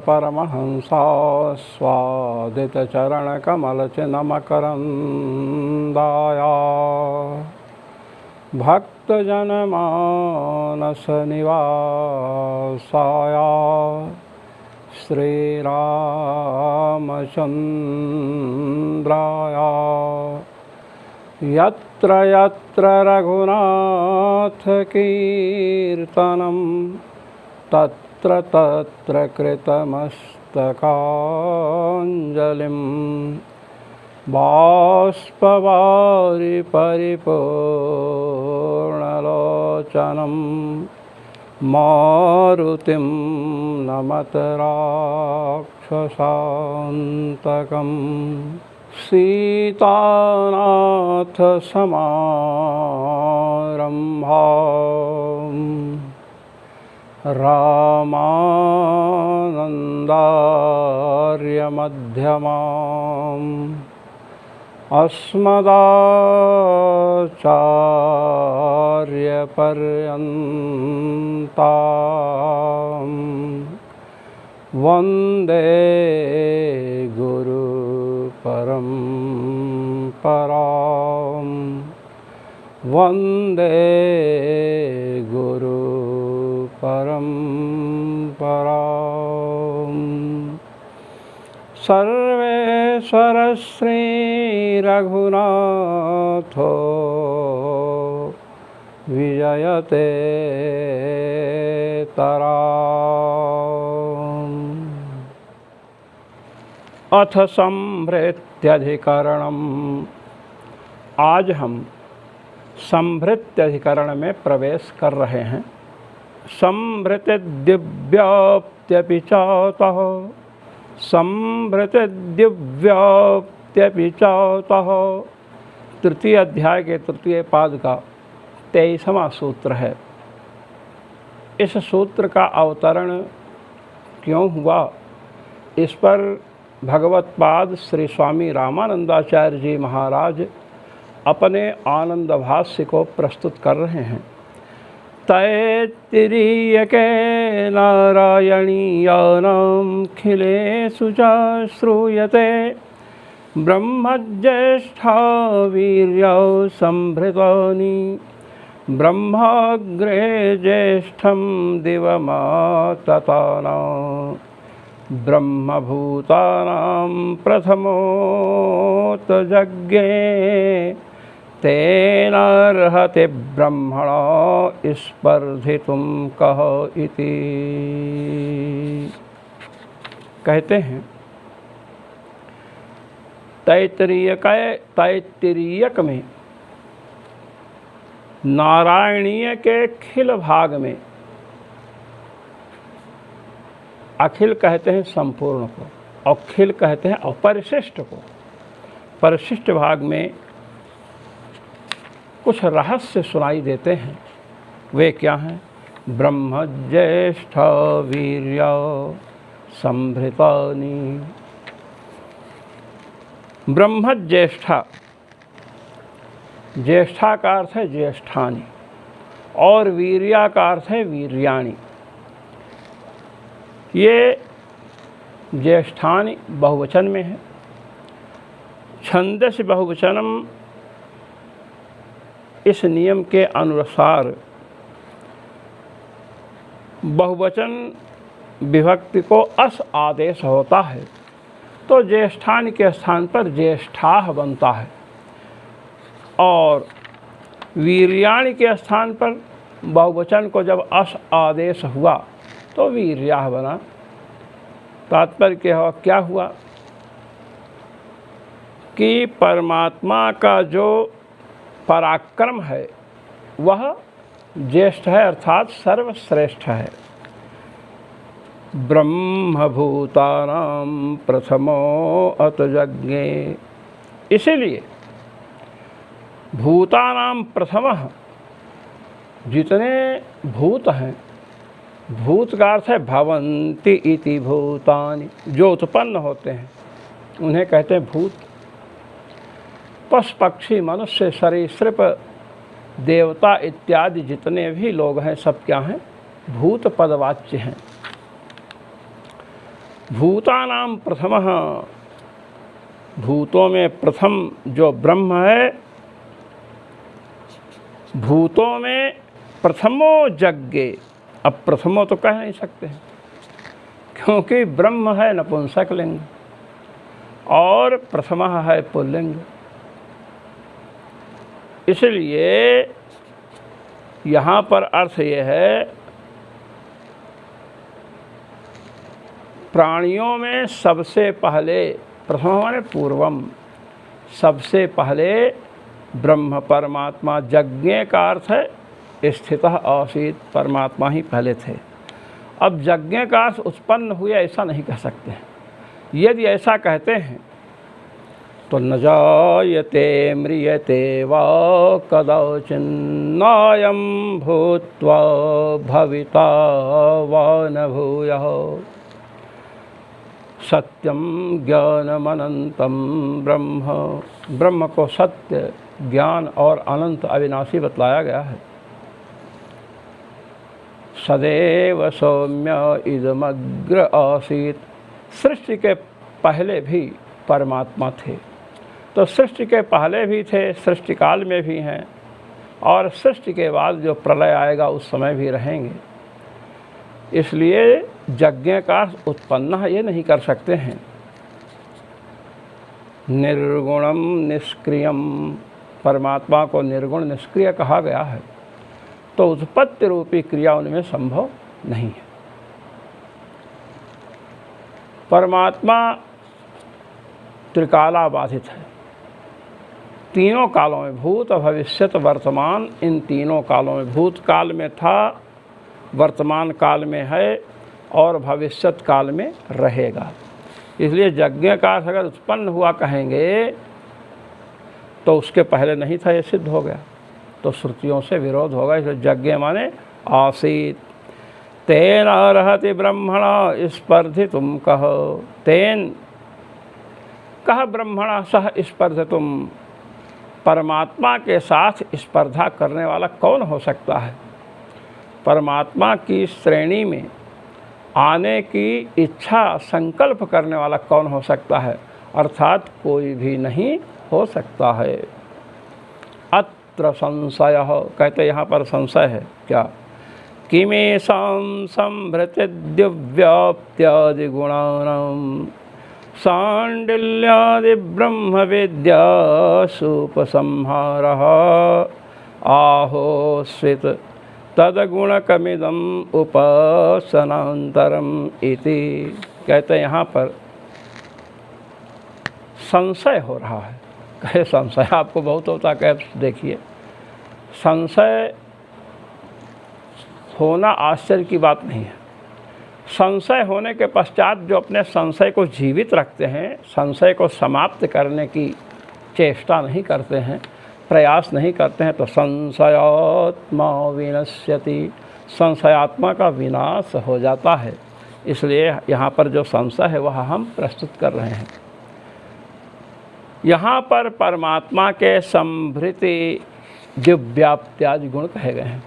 परमहंसा स्वादितचरणकमलचिन्हमकरन्दाया भक्तजनमानसनिवासाया श्रीरामचन्द्राया यत्र यत्र रघुनाथकीर्तनं तत्र तत्र कृतमस्तकाञ्जलिं बाष्पवारि परिपूर्णलोचनं मारुतिं नमत राक्षसान्तकम् सीतानाथसमारम्भाम् रामानन्दार्यमध्यमाम् अस्मदाचार्यपर्यन्ताम् वन्दे गुरुपरम्परां वन्दे गुरुपरम्परां सर्वेश्वर श्रीरघुनाथो विजयते तराम्। अथ संभृत्यधिकरणम्। आज हम संभृत्यधिकरण में प्रवेश कर रहे हैं। संभृतिद्दिव्याप्त्यपि चातः संभृतिद्दिव्याप्त्यपि चातः तृतीय अध्याय के तृतीय पाद का 23वां सूत्र है। इस सूत्र का अवतरण क्यों हुआ, इस पर भगवत्पाद श्री स्वामी रामानंदाचार्य जी महाराज अपने आनंद भाष्य को प्रस्तुत कर रहे हैं। तैत्तिरीयके नारायणीयानां खिलेषु च श्रूयते ब्रह्मज्येष्ठा वीर्यौ संभृतानि ब्रह्माग्रे ज्येष्ठं दिवमाततानां ब्रह्मभूतानां प्रथमोत यज्ञे तेनार्हति ब्रह्मणा स्पर्धितुं कः इति। कहते हैं तैत्तिरीयक में नारायणीय के खिल भाग में, अखिल कहते हैं संपूर्ण को और खिल कहते हैं अपरिशिष्ट को। परिशिष्ट भाग में कुछ रहस्य सुनाई देते हैं। वे क्या हैं? ब्रह्म ज्येष्ठ वीर्य संभृतानि। ब्रह्म ज्येष्ठा, ज्येष्ठा का अर्थ है ज्येष्ठानि और वीर्या का अर्थ है वीर्याणि। ये ज्येष्ठानि बहुवचन में है। छंदस्य बहुवचनम, इस नियम के अनुसार बहुवचन विभक्ति को अस आदेश होता है तो ज्येष्ठानि के स्थान पर ज्येष्ठाः बनता है और वीर्याणि के स्थान पर बहुवचन को जब अस आदेश हुआ तो वीर्याः बना। तात्पर्य क्या हुआ कि परमात्मा का जो पराक्रम है वह ज्येष्ठ है, अर्थात सर्वश्रेष्ठ है। ब्रह्मभूतानां प्रथमो अत यज्ञे, इसीलिए भूतानां प्रथमः, जितने भूत हैं, भूत का अर्थ है भवन्ति इति भूतानि, जो उत्पन्न होते हैं उन्हें कहते हैं भूत। पशु पक्षी मनुष्य सरीसृप देवता इत्यादि जितने भी लोग हैं सब क्या हैं? भूत पदवाच्य हैं। भूतानां प्रथमः, भूतों में प्रथम जो ब्रह्म है, भूतों में प्रथमो यज्ञे। अब प्रथमो तो कह नहीं सकते हैं क्योंकि ब्रह्म है नपुंसक लिंग और प्रथमः है पुल्लिंग, इसलिए यहाँ पर अर्थ ये है प्राणियों में सबसे पहले, प्रथम माने पूर्वम, सबसे पहले ब्रह्म परमात्मा, यज्ञ का अर्थ है स्थितः आसीत्, परमात्मा ही पहले थे। अब यज्ञ का अर्थ उत्पन्न हुए ऐसा नहीं कह सकते हैं। यदि ऐसा कहते हैं तो न जायते म्रियते वा कदाचिन्नायं भूत्वा भविता वा न भूयः सत्यम ज्ञानमनंतम ब्रह्म। ब्रह्म को सत्य, ज्ञान और अनंत अविनाशी बतलाया गया है। सदैव सौम्य इदमग्र आसीत्, सृष्टि के पहले भी परमात्मा थे, तो सृष्टि के पहले भी थे, सृष्टि काल में भी हैं, और सृष्टि के बाद जो प्रलय आएगा उस समय भी रहेंगे। इसलिए यज्ञ का उत्पन्न ये नहीं कर सकते हैं। निर्गुणम निष्क्रियम, परमात्मा को निर्गुण निष्क्रिय कहा गया है, तो उत्पत्ति रूपी क्रिया उनमें संभव नहीं है। परमात्मा त्रिकाला बाधित है, तीनों कालों में, भूत भविष्यत वर्तमान, इन तीनों कालों में, भूत काल में था, वर्तमान काल में है और भविष्यत काल में रहेगा। इसलिए यज्ञ का अगर उत्पन्न हुआ कहेंगे तो उसके पहले नहीं था, ये सिद्ध हो गया, तो श्रुतियों से विरोध होगा। इसलिए यज्ञ माने आसीत्। तेन अर्हति ब्रह्मणा स्पर्धितुम कह, तेन कह ब्रह्मणा सह स्पर्धितुम, परमात्मा के साथ स्पर्धा करने वाला कौन हो सकता है? परमात्मा की श्रेणी में आने की इच्छा, संकल्प करने वाला कौन हो सकता है? अर्थात कोई भी नहीं हो सकता है। अत्र संशय, कहते यहाँ पर संशय है क्या? किमेषां संभृति दिव्याप्त्यादि गुणानां सांडिल्यादि ब्रह्म विद्या सुपसंहारः आहोस्वित तदगुणकमिदम उपासनांतरम इति। कहते हैं यहाँ पर संशय हो रहा है। कहे संशय आपको बहुत होता है, देखिए संशय होना आश्चर्य की बात नहीं है। संशय होने के पश्चात जो अपने संशय को जीवित रखते हैं, संशय को समाप्त करने की चेष्टा नहीं करते हैं, प्रयास नहीं करते हैं, तो संशयात्मा विनश्यति, संशयात्मा का विनाश हो जाता है। इसलिए यहाँ पर जो संशय है वह हम प्रस्तुत कर रहे हैं। यहाँ पर परमात्मा के संभृति दिव्याप्त्यादि गुण कहे गए हैं।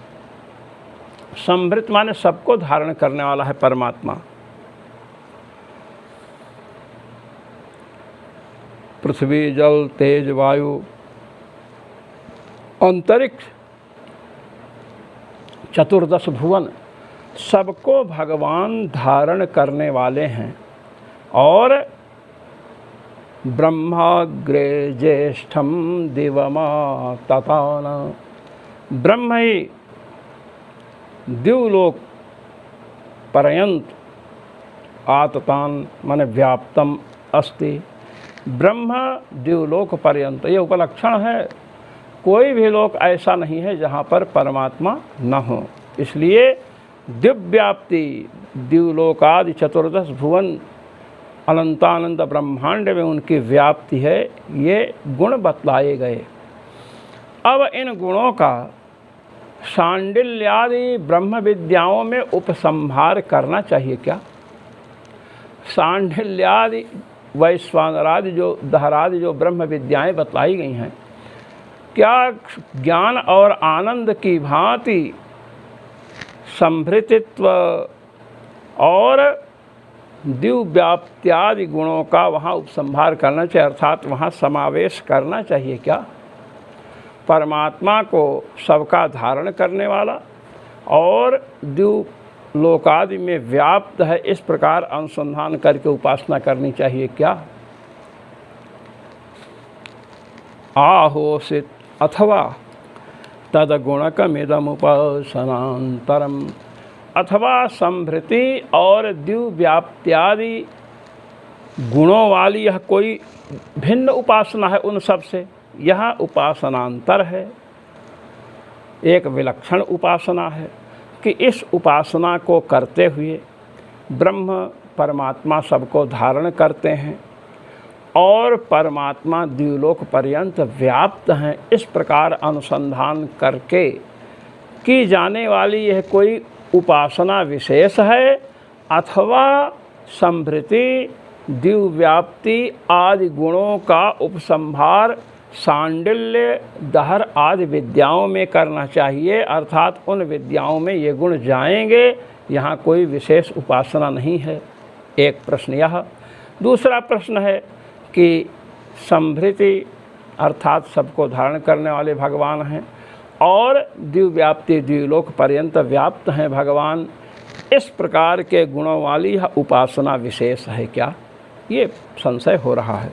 संभृत माने सबको धारण करने वाला है परमात्मा। पृथ्वी, जल, तेज, वायु, अंतरिक्ष, चतुर्दश भुवन, सबको भगवान धारण करने वाले हैं। और ब्रह्माग्रे ज्येष्ठम दिवमा ततान, ब्रह्म ही द्युलोक पर्यंत आततान माने व्याप्तम अस्ति, ब्रह्म द्युलोक पर्यंत, ये उपलक्षण है। कोई भी लोक ऐसा नहीं है जहाँ पर परमात्मा न हो। इसलिए दिव्याप्ति, द्युलोकादि चतुर्दश भुवन अनंतानंद ब्रह्मांड में उनकी व्याप्ति है, ये गुण बतलाए गए। अब इन गुणों का सांडिल्यादि ब्रह्म विद्याओं में उपसंहार करना चाहिए क्या? सांडिल्यादि वैश्वानरादि जो दहरादि जो ब्रह्म विद्याएं बतलाई गई हैं, क्या ज्ञान और आनंद की भांति संभृतित्व और द्युव्याप्त्यादि गुणों का वहाँ उपसंहार करना चाहिए, अर्थात वहाँ समावेश करना चाहिए। क्या? परमात्मा को सबका धारण करने वाला और द्युलोकादि में व्याप्त है, इस प्रकार अनुसंधान करके उपासना करनी चाहिए। क्या? आहोसित अथवा तदगुणकमिदमुपासनान्तरम, अथवा संभृति और द्युव्याप्त्यादि गुणों वाली यह कोई भिन्न उपासना है उन सब से, यह उपासनांतर है, एक विलक्षण उपासना है कि इस उपासना को करते हुए ब्रह्म परमात्मा सबको धारण करते हैं और परमात्मा द्युलोक पर्यंत व्याप्त हैं, इस प्रकार अनुसंधान करके की जाने वाली यह कोई उपासना विशेष है, अथवा संभृति द्युव्याप्ति आदि गुणों का उपसंहार सांडिल्य दहर आदि विद्याओं में करना चाहिए, अर्थात उन विद्याओं में ये गुण जाएंगे, यहाँ कोई विशेष उपासना नहीं है। एक प्रश्न यह। दूसरा प्रश्न है कि संभृति अर्थात सबको धारण करने वाले भगवान हैं और द्युव्याप्ति द्युलोक पर्यंत व्याप्त हैं भगवान, इस प्रकार के गुणों वाली यह उपासना विशेष है क्या? ये संशय हो रहा है।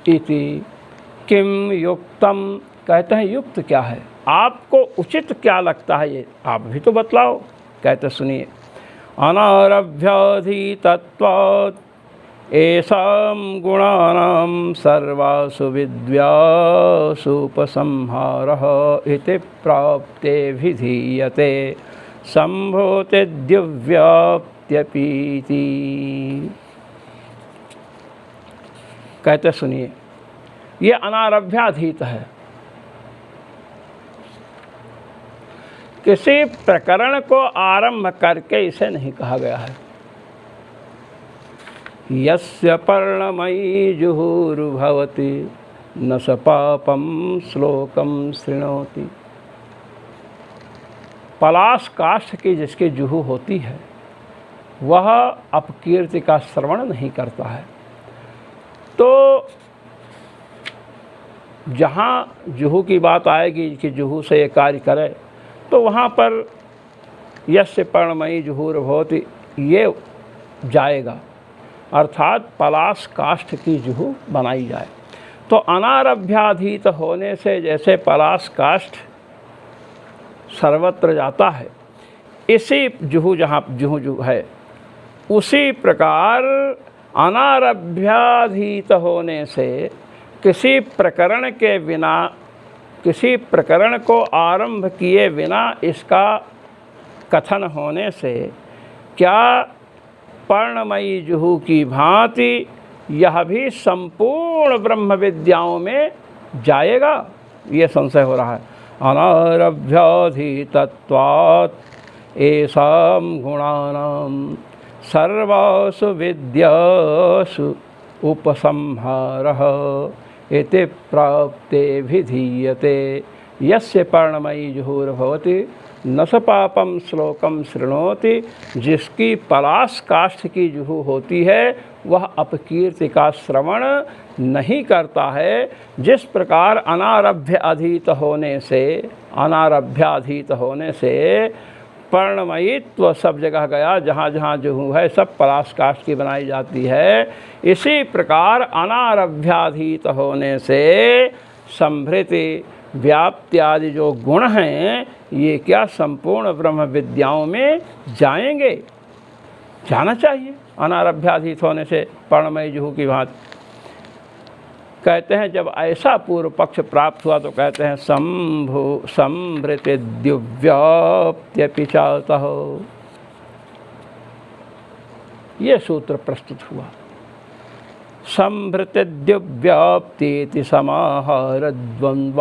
इति किम युक्तम, कहते हैं युक्त क्या है, आपको उचित क्या लगता है, ये आप भी तो बतलाओ। कहते सुनिए, अनारभ्याधीतत्वात् एषां गुणानां सर्वासु विद्यासु उपसंहारः इति प्राप्ते विधीयते संभूतिद्युव्याप्त्यपीति। कहते सुनिए, ये अनारभ्याधीत है, किसी प्रकरण को आरंभ करके इसे नहीं कहा गया है। यस्य पर्णमयी जुहुर्भवति न स पापम श्लोकम शृणोति। पलाश काष्ठ की जिसकी जुहू होती है वह अपकीर्ति का श्रवण नहीं करता है। तो जहाँ जुहू की बात आएगी कि जुहू से ये कार्य करे, तो वहाँ पर यस्य पर्णमयी जुहुर्भवति ये जाएगा, अर्थात पलाश काष्ठ की जुहू बनाई जाए। तो अनारभ्याधीत होने से जैसे पलाश काष्ठ सर्वत्र जाता है, इसी जुहू जहाँ जुहू है, उसी प्रकार अनारभ्याधीत होने से किसी प्रकरण के बिना, किसी प्रकरण को आरंभ किए बिना इसका कथन होने से क्या पर्णमयी जुहू की भांति यह भी संपूर्ण ब्रह्म विद्याओं में जाएगा? ये संशय हो रहा है। अनारभ्याधीतत्वात् एषां गुणानां सर्वासु विद्यासु उपसंहारः इति प्राप्ते विधीयते यस्य पर्णमयी जुहुर्भवति न स पापम श्लोकम शृणोति। जिसकी पलाश काष्ठ की जुहू होती है वह अपकीर्ति का श्रवण नहीं करता है। जिस प्रकार अनारभ्याधीत होने से पर्णमयित्व सब जगह गया, जहाँ जहाँ जुहू है सब पलाश काष्ठ की बनाई जाती है, इसी प्रकार अनारभ्याधीत होने से संभृति व्याप्त्यादि जो गुण हैं ये क्या संपूर्ण ब्रह्म विद्याओं में जाएंगे, जाना चाहिए अनारभ्याधीत होने से पर्णमयी जुहू की भांति। कहते हैं जब ऐसा पूर्व पक्ष प्राप्त हुआ तो कहते हैं संभृति द्युव्याप्त्यपि चातः। ये सूत्र प्रस्तुत हुआ। संभृति द्युव्याप्ति समाहार द्वंद्व।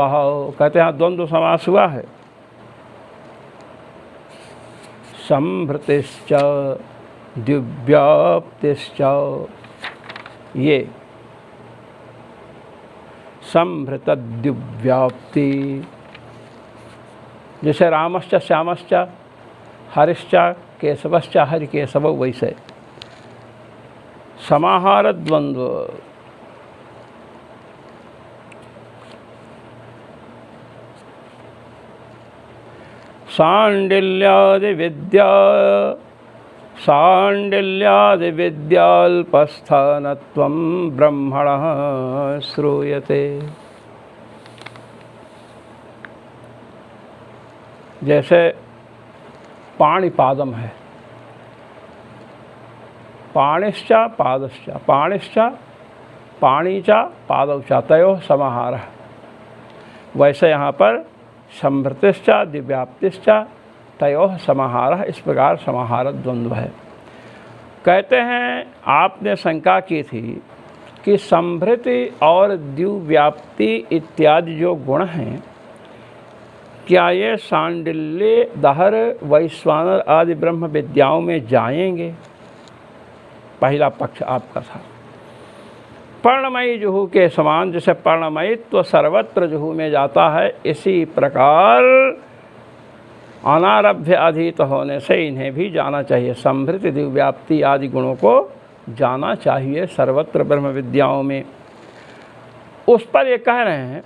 कहते हैं द्वंद्व समास हुआ है। संभृतिश्च द्युव्याप्तिश्च, ये संभृत द्युव्याप्ति, जैसे रामश्च श्यामश्च हरिश्च केशवश्च हरिकेशव, वैसे समाहार द्वंद्व। सांडिल्यादि विद्याल्पस्थानत्वं ब्रह्मणः श्रूयते। जैसे पाणिपादम है, पाणिश्च पादश्च, पाणिश्च पाणिच पादौ च तयोः समाहारः। वैसे यहाँ पर संभृतिश्च दिव्याप्तिश्च तयोः समाहारः, इस प्रकार समाहार द्वंद्व है। कहते हैं आपने शंका की थी कि संभृति और द्युव्याप्ति इत्यादि जो गुण हैं, क्या ये सांडिल्य दहर वैश्वानर आदि ब्रह्म विद्याओं में जाएंगे? पहला पक्ष आपका था। पर्णमयी जुहू के समान, जैसे पर्णमयित्व सर्वत्र जुहू में जाता है, इसी प्रकार अनारभ्य अधीत होने से इन्हें भी जाना चाहिए। संभृति दिव्याप्ति आदि गुणों को जाना चाहिए सर्वत्र ब्रह्म विद्याओं में। उस पर ये कह रहे हैं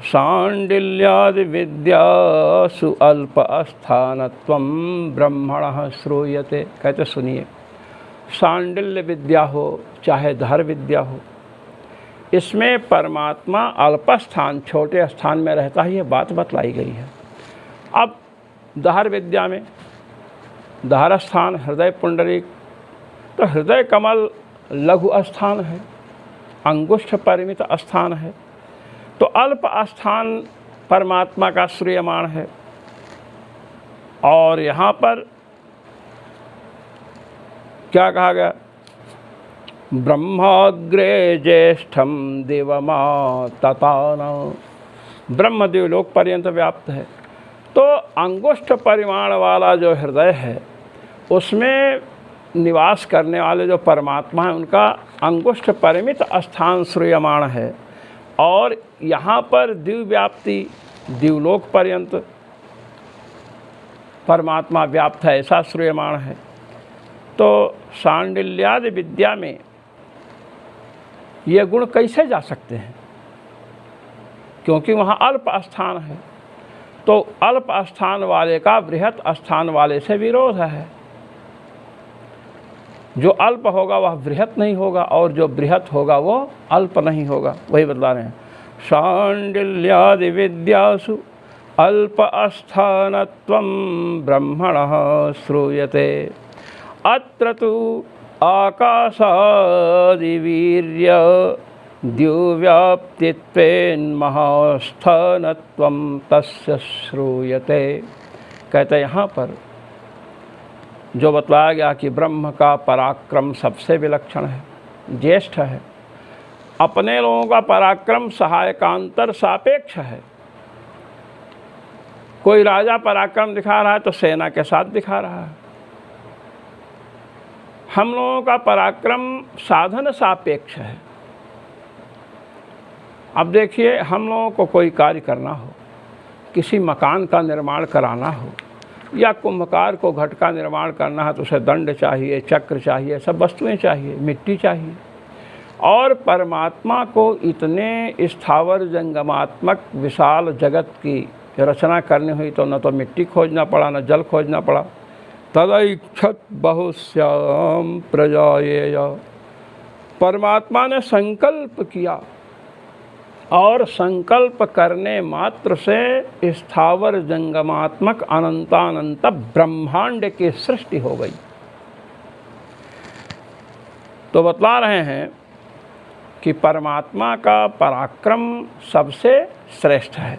सांडिल्यादि विद्यासु अल्प अस्थानत्वं ब्रह्मणः श्रूयते। कहते सुनिए, सांडिल्य विद्या हो चाहे धर विद्या हो, इसमें परमात्मा अल्प स्थान, छोटे स्थान में रहता है, ये बात बतलाई गई है। अब दहर विद्या में दहर स्थान हृदय पुंडरीक, तो हृदय कमल लघु स्थान है, अंगुष्ठ परिमित स्थान है, तो अल्प स्थान परमात्मा का श्रूयमाण है। और यहाँ पर क्या कहा गया? ब्रह्माग्रे ज्येष्ठम देवमा ततान, ब्रह्मदेव लोक पर्यंत व्याप्त है। तो अंगुष्ठ परिमाण वाला जो हृदय है, उसमें निवास करने वाले जो परमात्मा है, उनका अंगुष्ठ परिमित स्थान श्रूयमाण है। और यहाँ पर दिव्याप्ति दिवलोक पर्यंत परमात्मा व्याप्त है, ऐसा श्रूयमाण है। तो सांडिल्यादि विद्या में ये गुण कैसे जा सकते हैं? क्योंकि वहाँ अल्प स्थान है, तो अल्प स्थान वाले का बृहत स्थान वाले से विरोध है। जो अल्प होगा वह बृहत नहीं होगा, और जो बृहत होगा वो अल्प नहीं होगा। वही बतला रहे हैं, सांडिल्यादि विद्यासु अल्प स्थानत्वं ब्रह्मणः श्रूयते। अत्र तु आकाशादिवीर्य द्युव्याप्तित्वेन्महास्थानत्वं तस्य श्रूयते। कहते हैं यहाँ पर जो बतलाया गया कि ब्रह्म का पराक्रम सबसे विलक्षण है, ज्येष्ठ है। अपने लोगों का पराक्रम सहायकांतर सापेक्ष है। कोई राजा पराक्रम दिखा रहा है तो सेना के साथ दिखा रहा है। हम लोगों का पराक्रम साधन सापेक्ष है। अब देखिए, हम लोगों को कोई कार्य करना हो, किसी मकान का निर्माण कराना हो, या कुंभकार को घट का निर्माण करना है, तो उसे दंड चाहिए, चक्र चाहिए, सब वस्तुएं चाहिए, मिट्टी चाहिए। और परमात्मा को इतने स्थावर जंगमात्मक विशाल जगत की रचना करनी हुई तो न तो मिट्टी खोजना पड़ा, न जल खोजना पड़ा। तदैक्षत बहुश्याम प्रजायेय, परमात्मा ने संकल्प किया, और संकल्प करने मात्र से स्थावर जंगमात्मक अनंतानंत ब्रह्मांड की सृष्टि हो गई। तो बतला रहे हैं कि परमात्मा का पराक्रम सबसे श्रेष्ठ है,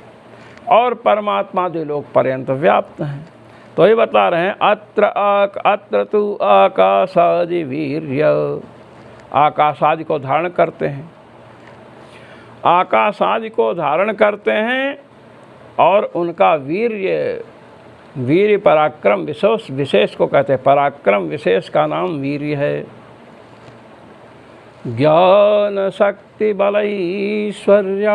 और परमात्मा द्विलोक पर्यंत व्याप्त हैं। तो ये बता रहे हैं, अत्र तु आकाशादि वीर्य, आकाश आदि को धारण करते हैं, आकाश आदि को धारण करते हैं, और उनका वीर्य पराक्रम विशेष को कहते हैं। पराक्रम विशेष का नाम वीर्य है। ज्ञान शक्ति बल ऐश्वर्य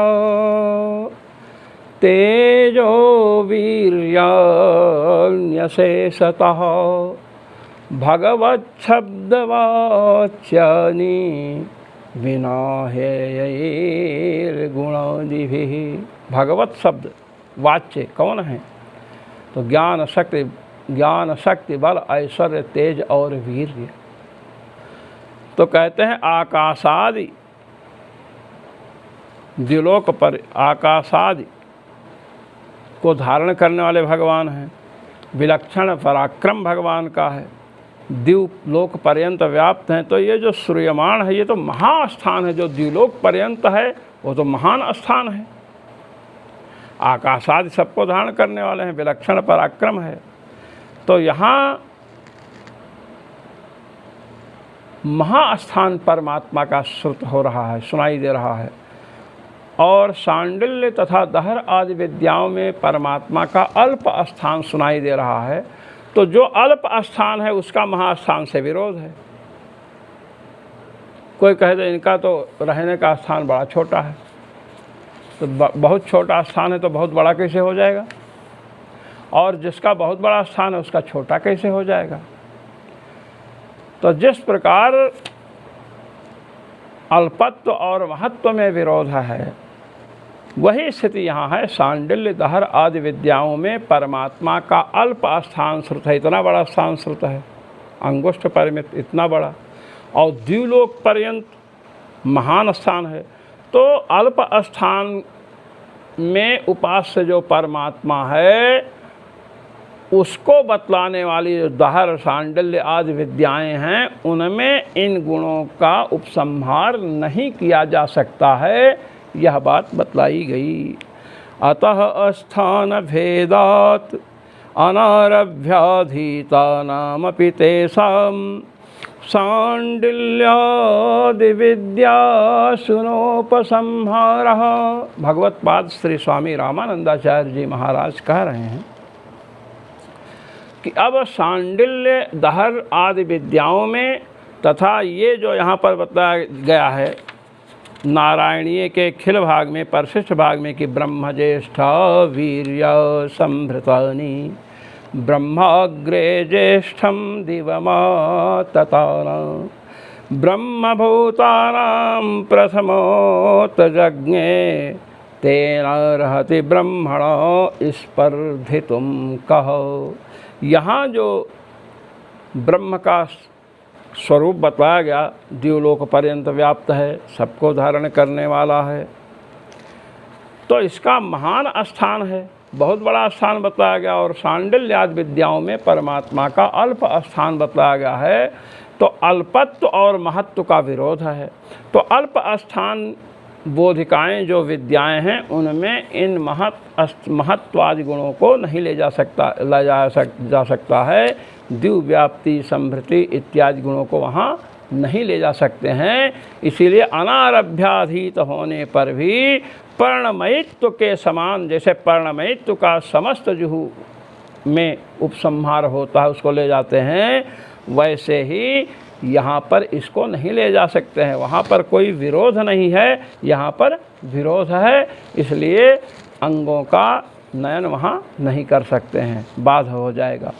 तेजो वीर्याण्यशेषतः भगवत शब्दवाच्यानि विना हेयैर्गुणादिभिः। भगवत शब्द वाच्य कौन है? तो ज्ञान शक्ति बल ऐश्वर्य तेज और वीर्य। तो कहते हैं आकाशादि द्युलोक पर आकाशादि को धारण करने वाले भगवान हैं। विलक्षण पराक्रम भगवान का है, द्युलोक पर्यंत व्याप्त हैं। तो ये जो सूर्यमान है ये तो महास्थान है, जो द्युलोक पर्यंत है वो तो महान स्थान है। आकाशादि सबको धारण करने वाले हैं, विलक्षण पराक्रम है। तो यहाँ महास्थान परमात्मा का श्रुत हो रहा है, सुनाई दे रहा है। और सांडिल्य तथा दहर आदि विद्याओं में परमात्मा का अल्प स्थान सुनाई दे रहा है। तो जो अल्प स्थान है उसका महास्थान से विरोध है। कोई कहे तो इनका तो रहने का स्थान बड़ा छोटा है, तो बहुत छोटा स्थान है तो बहुत बड़ा कैसे हो जाएगा? और जिसका बहुत बड़ा स्थान है उसका छोटा कैसे हो जाएगा? तो जिस प्रकार अल्पत्व और महत्व में विरोध है, वही स्थिति यहाँ है। सांडिल्य दहर आदि विद्याओं में परमात्मा का अल्प स्थान श्रुत है, इतना बड़ा स्थान श्रुत है, अंगुष्ठ परिमित इतना बड़ा, और द्युलोक पर्यंत महान स्थान है। तो अल्प स्थान में उपास्य जो परमात्मा है उसको बतलाने वाली जो दहर सांडिल्य आदि विद्याएं हैं उनमें इन गुणों का उपसंहार नहीं किया जा सकता है, यह बात बतलाई गई। अतः स्थान भेदात् अनारभ्याधीतानामपि तेषां सांडिल्यादि विद्यासुनोपसंहारः। भगवत्पाद श्री स्वामी रामानंदाचार्य जी महाराज कह रहे हैं कि अब सांडिल्य दहर आदि विद्याओं में तथा ये जो यहाँ पर बताया गया है नारायणीय के खिल भाग में, परशिष्ट भाग में कि ब्रह्म ज्येष्ठ वीर्य संभृतानि ब्रह्माग्रे ज्येष्ठम दिवमातताना ब्रह्मभूतानां प्रथमोतजज्ञे तेन रहति ब्रह्मणो स्पर्धितुं कहो। यहाँ जो ब्रह्म का स्वरूप बताया गया द्युलोक पर्यंत व्याप्त है, सबको धारण करने वाला है, तो इसका महान स्थान है, बहुत बड़ा स्थान बताया गया। और सांडिल्यादि विद्याओं में परमात्मा का अल्प स्थान बताया गया है। तो अल्पत्व और महत्व का विरोध है। तो अल्प स्थान बोधिकाएँ जो विद्याएं हैं उनमें इन महत्वादि गुणों को नहीं ले जा सकता है। द्युव्याप्ति संभृति इत्यादि गुणों को वहाँ नहीं ले जा सकते हैं। इसीलिए अनारभ्याधीत होने पर भी पर्णमयित्व के समान, जैसे पर्णमयित्व का समस्त जुहू में उपसंहार होता है उसको ले जाते हैं, वैसे ही यहाँ पर इसको नहीं ले जा सकते हैं। वहाँ पर कोई विरोध नहीं है, यहाँ पर विरोध है, इसलिए अंगों का नयन वहाँ नहीं कर सकते हैं, बाध हो जाएगा।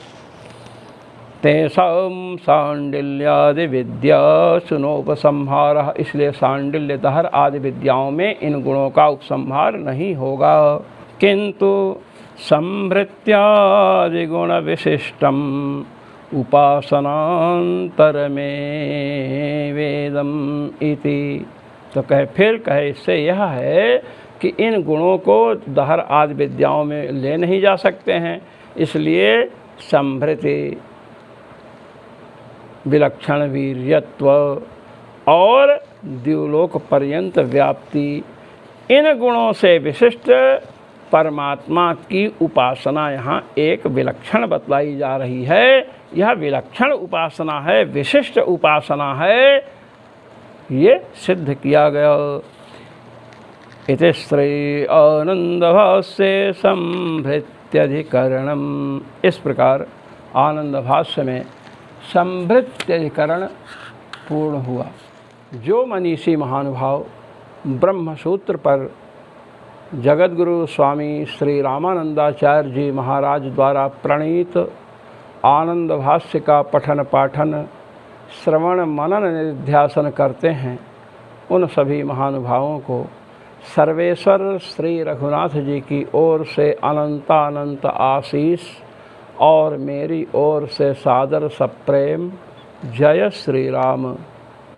तेषां सांडिल्यादि विद्या सुनोपसंहारः, इसलिए सांडिल्य दहर आदि विद्याओं में इन गुणों का उपसंहार नहीं होगा। किंतु संभृत्यादि गुण विशिष्टम उपासनांतर में वेदम इति। तो कहे इससे यह है कि इन गुणों को दहर आदि विद्याओं में ले नहीं जा सकते हैं, इसलिए संभृति विलक्षण वीर्यत्व और द्युलोक पर्यंत व्याप्ति, इन गुणों से विशिष्ट परमात्मा की उपासना यहाँ एक विलक्षण बतलाई जा रही है। यह विलक्षण उपासना है, विशिष्ट उपासना है, ये सिद्ध किया गया। इति श्री आनंदभाष्ये संभृत्यधिकरणम। इस प्रकार आनंद भाष्य में संभृत्यधिकरण पूर्ण हुआ। जो मनीषी महानुभाव ब्रह्मसूत्र पर जगतगुरु स्वामी श्री रामानंदाचार्य जी महाराज द्वारा प्रणीत आनंद भाष्य का पठन पाठन श्रवण मनन निध्यासन करते हैं, उन सभी महानुभावों को सर्वेश्वर श्री रघुनाथ जी की ओर से अनंत आशीष और मेरी ओर से सादर सप्रेम। जय श्री राम।